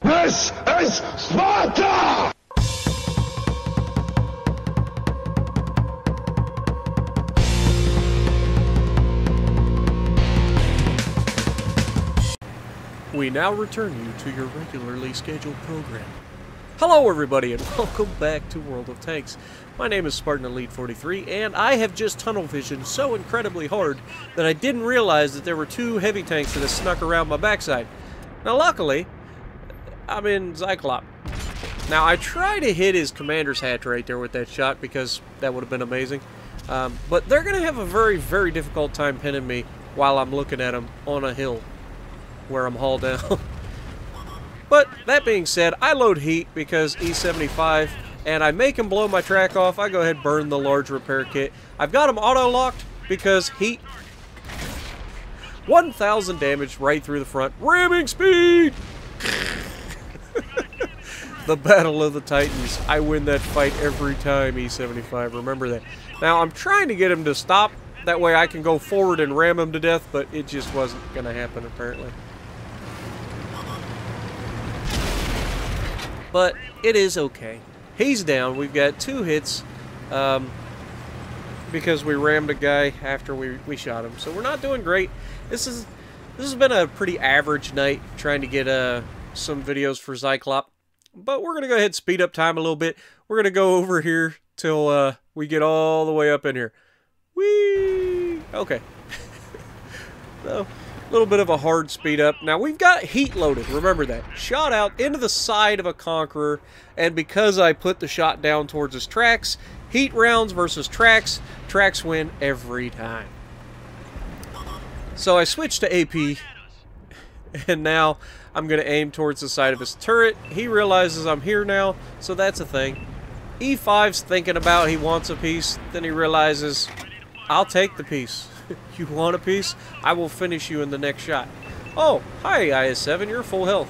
This is Sparta! We now return you to your regularly scheduled program. Hello everybody and welcome back to World of Tanks. My name is Spartan Elite 43 and I have just tunnel visioned so incredibly hard that I didn't realize that there were two heavy tanks that had snuck around my backside. Now luckily, I'm in Zyclop. Now I tried to hit his commander's hatch right there with that shot because that would have been amazing. But they're going to have a very, very difficult time pinning me while I'm looking at them on a hill where I'm hauled down. But that being said, I load heat because E75 and I make him blow my track off. I go ahead and burn the large repair kit. I've got him auto-locked because heat 1,000 damage right through the front. Ramming speed! The Battle of the Titans. I win that fight every time, E75. Remember that. Now, I'm trying to get him to stop. That way I can go forward and ram him to death, but it just wasn't going to happen, apparently. But it is okay. He's down. We've got 2 hits because we rammed a guy after we shot him. So we're not doing great. This has been a pretty average night trying to get some videos for Zyclop. But we're going to go ahead and speed up time a little bit. We're going to go over here till we get all the way up in here. Whee! Okay. So, a little bit of a hard speed up. Now, we've got heat loaded. Remember that. Shot out into the side of a Conqueror. And because I put the shot down towards his tracks, heat rounds versus tracks, tracks win every time. So I switched to AP. And now I'm going to aim towards the side of his turret. He realizes I'm here now, so that's a thing. E5's thinking about he wants a piece. Then he realizes, I'll take the piece. You want a piece? I will finish you in the next shot. Oh, hi IS-7, you're full health.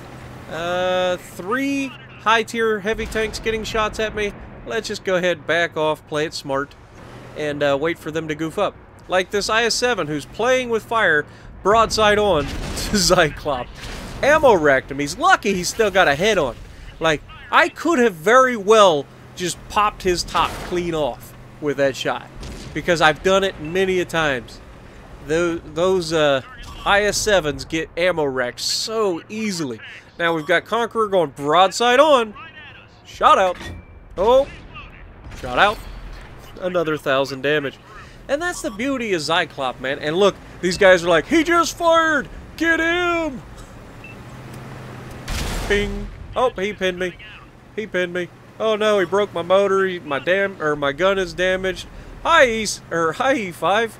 3 high-tier heavy tanks getting shots at me. Let's just go ahead, back off, play it smart, and wait for them to goof up. Like this IS-7 who's playing with fire, broadside on to Zyclop. Ammo wrecked him. He's lucky he's still got a head on. Like, I could have very well just popped his top clean off with that shot. Because I've done it many a times. Those IS-7s get ammo wrecked so easily. Now we've got Conqueror going broadside on. Shot out. Oh. Shot out. Another 1,000 damage. And that's the beauty of Zyclop, man. And look, these guys are like, he just fired! Get him! Bing. Oh, he pinned me. He pinned me. Oh no, he broke my motor. My gun is damaged. Hi, E5.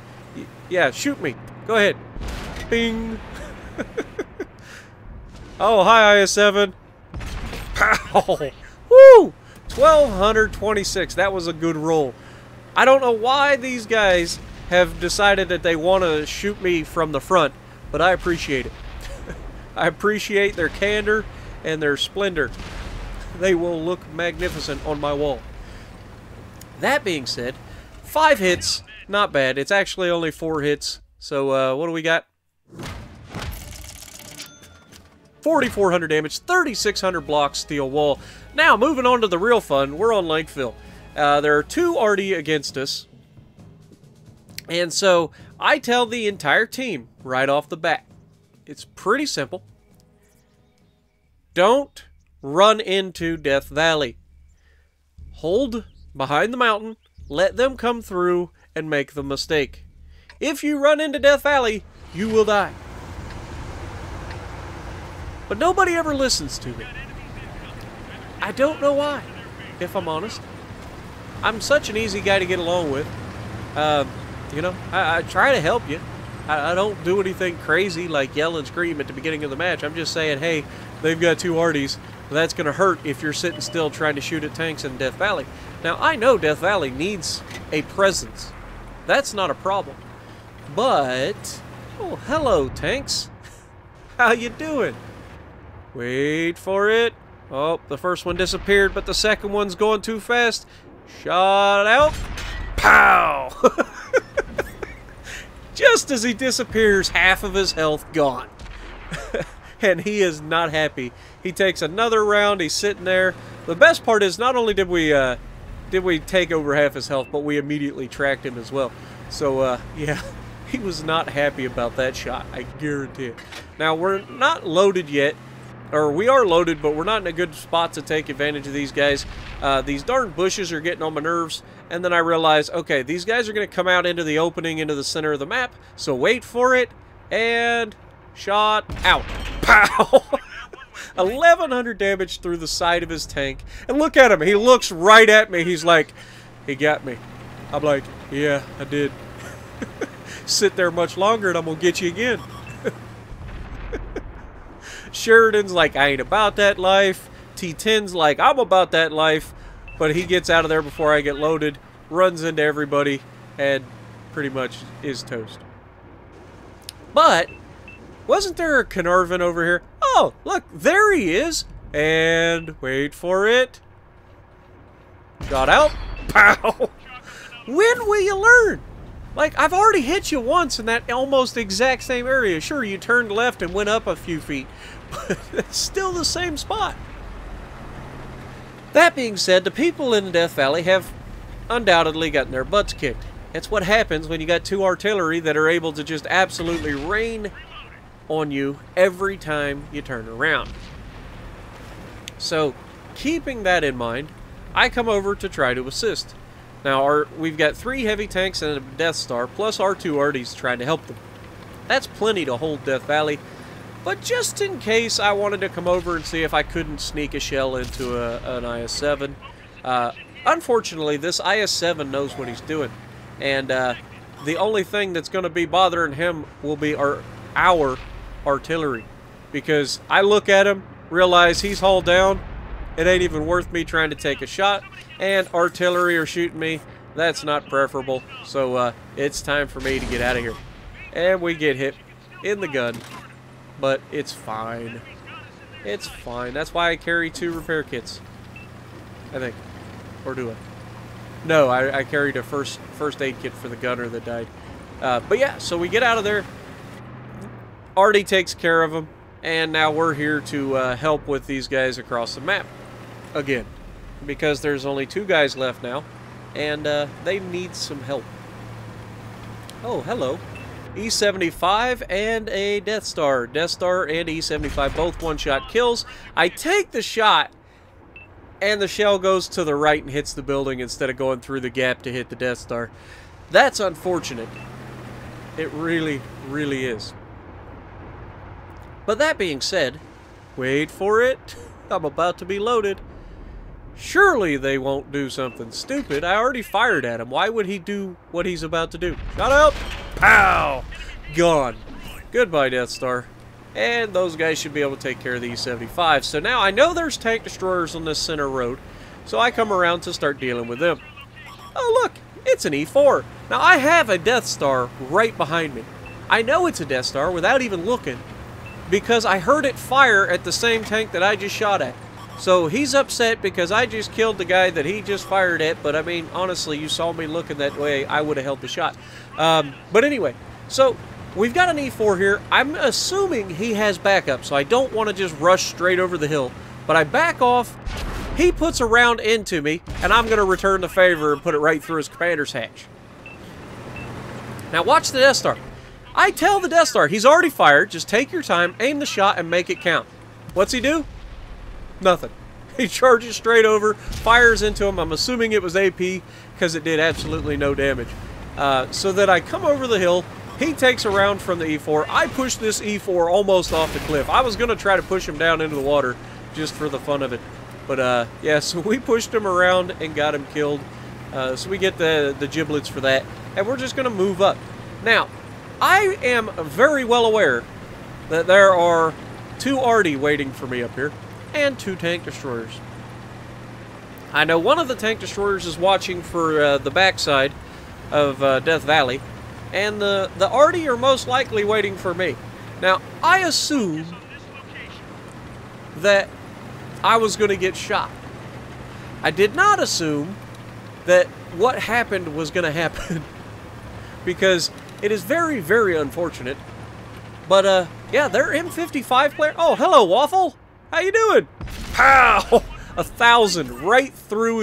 Yeah, shoot me. Go ahead. Bing. Oh, hi, IS-7. Pow. Woo! 1,226. That was a good roll. I don't know why these guys have decided that they want to shoot me from the front, but I appreciate it. I appreciate their candor and their splendor. They will look magnificent on my wall. That being said, 5 hits, not bad. It's actually only 4 hits. So, what do we got? 4,400 damage, 3,600 block steel wall. Now, moving on to the real fun, we're on Lakeville. There are 2 Arty against us. And so, I tell the entire team right off the bat. It's pretty simple. Don't run into Death Valley. Hold behind the mountain. Let them come through and make the mistake. If you run into Death Valley, you will die. But nobody ever listens to me. I don't know why, if I'm honest. I'm such an easy guy to get along with. You know, I try to help you. I don't do anything crazy like yell and scream at the beginning of the match. I'm just saying, hey, they've got 2 Arties. That's going to hurt if you're sitting still trying to shoot at tanks in Death Valley. Now, I know Death Valley needs a presence. That's not a problem. But, oh, hello, tanks. How you doing? Wait for it. Oh, the first one disappeared, but the second one's going too fast. Shot out. Pow! Just as he disappears, half of his health gone. and he is not happy. He takes another round. He's sitting there. The best part is not only did we take over half his health, but we immediately tracked him as well. So, yeah, he was not happy about that shot, I guarantee it. Now, we're not loaded yet, or we are loaded, but we're not in a good spot to take advantage of these guys. These darn bushes are getting on my nerves, and then I realize, okay, these guys are going to come out into the opening, into the center of the map, so wait for it, and shot out. Pow! 1,100 damage through the side of his tank. And look at him. He looks right at me. He's like, he got me. I'm like, yeah, I did. Sit there much longer and I'm going to get you again. Sheridan's like, I ain't about that life. T10's like, I'm about that life. But he gets out of there before I get loaded, runs into everybody, and pretty much is toast. But wasn't there a Carnarvon over here? Oh, look, there he is. And wait for it. Shot out. Pow. When will you learn? Like, I've already hit you once in that almost exact same area. Sure, you turned left and went up a few feet, but it's still the same spot. That being said, the people in Death Valley have undoubtedly gotten their butts kicked. It's what happens when you got two artillery that are able to just absolutely rain on you every time you turn around. So, keeping that in mind, I come over to try to assist. Now, we've got 3 heavy tanks and a Death Star, plus our 2 arties trying to help them. That's plenty to hold Death Valley, but just in case I wanted to come over and see if I couldn't sneak a shell into an IS-7. Unfortunately, this IS-7 knows what he's doing, and the only thing that's going to be bothering him will be our artillery, because I look at him, realize he's hauled down, it ain't even worth me trying to take a shot, and artillery are shooting me. That's not preferable, so it's time for me to get out of here. And we get hit in the gun, but it's fine. It's fine. That's why I carry 2 repair kits, I think. Or do I? No, I carried a first aid kit for the gunner that died. But yeah, so we get out of there. Artie takes care of them, and now we're here to help with these guys across the map again, because there's only 2 guys left now, and they need some help. Oh, hello. E75 and a Death Star. Death Star and E75, both one-shot kills. I take the shot, and the shell goes to the right and hits the building instead of going through the gap to hit the Death Star. That's unfortunate. It really, really is. But that being said, wait for it. I'm about to be loaded. Surely they won't do something stupid. I already fired at him. Why would he do what he's about to do? Shot out. Pow! Gone. Goodbye, Death Star. And those guys should be able to take care of the E-75. So now I know there's tank destroyers on this center road, so I come around to start dealing with them. Oh, look. It's an E4. Now, I have a Death Star right behind me. I know it's a Death Star without even looking, because I heard it fire at the same tank that I just shot at. So he's upset because I just killed the guy that he just fired at, but I mean, honestly, you saw me looking that way, I would have held the shot. But anyway, so we've got an E4 here. I'm assuming he has backup, so I don't want to just rush straight over the hill. But I back off, he puts a round into me, and I'm going to return the favor and put it right through his commander's hatch. Now watch the Death Star. I tell the Death Star, he's already fired, just take your time, aim the shot, and make it count. What's he do? Nothing. He charges straight over, fires into him. I'm assuming it was AP, because it did absolutely no damage. So that I come over the hill, he takes a round from the E4. I push this E4 almost off the cliff. I was going to try to push him down into the water, just for the fun of it. But, yeah, so we pushed him around and got him killed. So we get the giblets for that. And we're just going to move up. Now, I am very well aware that there are 2 Artie waiting for me up here, and 2 tank destroyers. I know one of the tank destroyers is watching for the backside of Death Valley, and the Artie are most likely waiting for me. Now, I assumed that I was going to get shot. I did not assume that what happened was going to happen, because it is very, very unfortunate, but Yeah, they're M55 player. Oh, hello, Waffle. How you doing? Pow! 1,000 right through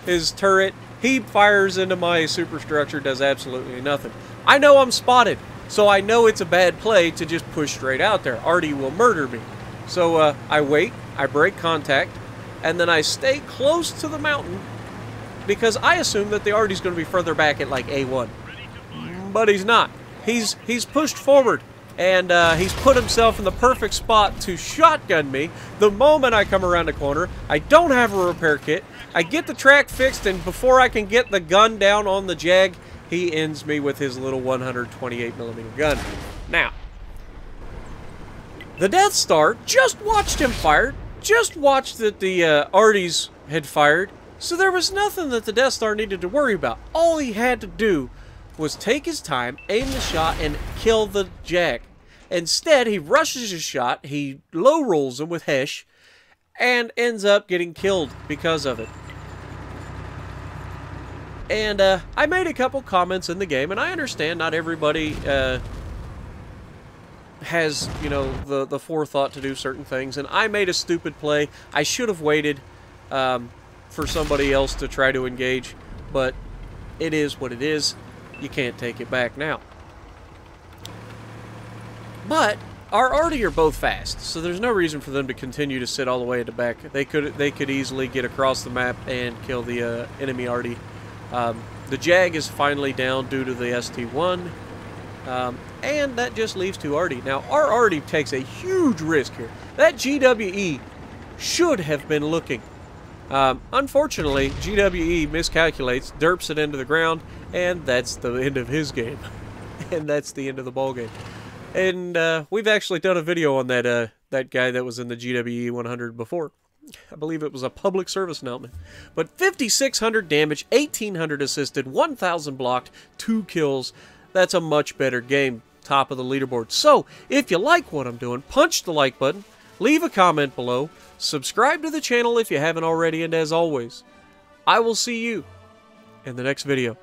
his turret. He fires into my superstructure, does absolutely nothing. I know I'm spotted, so I know it's a bad play to just push straight out there. Artie will murder me. So I wait, I break contact, and then I stay close to the mountain because I assume that the Artie's going to be further back at like A1. But he's not. He's pushed forward, and he's put himself in the perfect spot to shotgun me the moment I come around the corner. I don't have a repair kit. I get the track fixed, and before I can get the gun down on the Jag, he ends me with his little 128mm gun. Now, the Death Star just watched him fire, just watched that the Arties had fired, so there was nothing that the Death Star needed to worry about. All he had to do was take his time, aim the shot, and kill the Jag. Instead, he rushes his shot, he low rolls him with Hesh, and ends up getting killed because of it. And I made a couple comments in the game, and I understand not everybody has, you know, the forethought to do certain things, and I made a stupid play. I should have waited for somebody else to try to engage, but it is what it is. You can't take it back now. But our Artie are both fast, so there's no reason for them to continue to sit all the way at the back. They could easily get across the map and kill the enemy Artie. The Jag is finally down due to the ST-1, and that just leaves 2 Artie. Now, our Artie takes a huge risk here. That GWE should have been looking. Unfortunately, GWE miscalculates, derps it into the ground, and that's the end of his game. And that's the end of the ball game. And we've actually done a video on that that guy that was in the GWE 100 before. I believe it was a public service announcement. But 5,600 damage, 1,800 assisted, 1,000 blocked, 2 kills. That's a much better game. Top of the leaderboard. So, if you like what I'm doing, punch the like button, leave a comment below, subscribe to the channel if you haven't already, and as always, I will see you in the next video.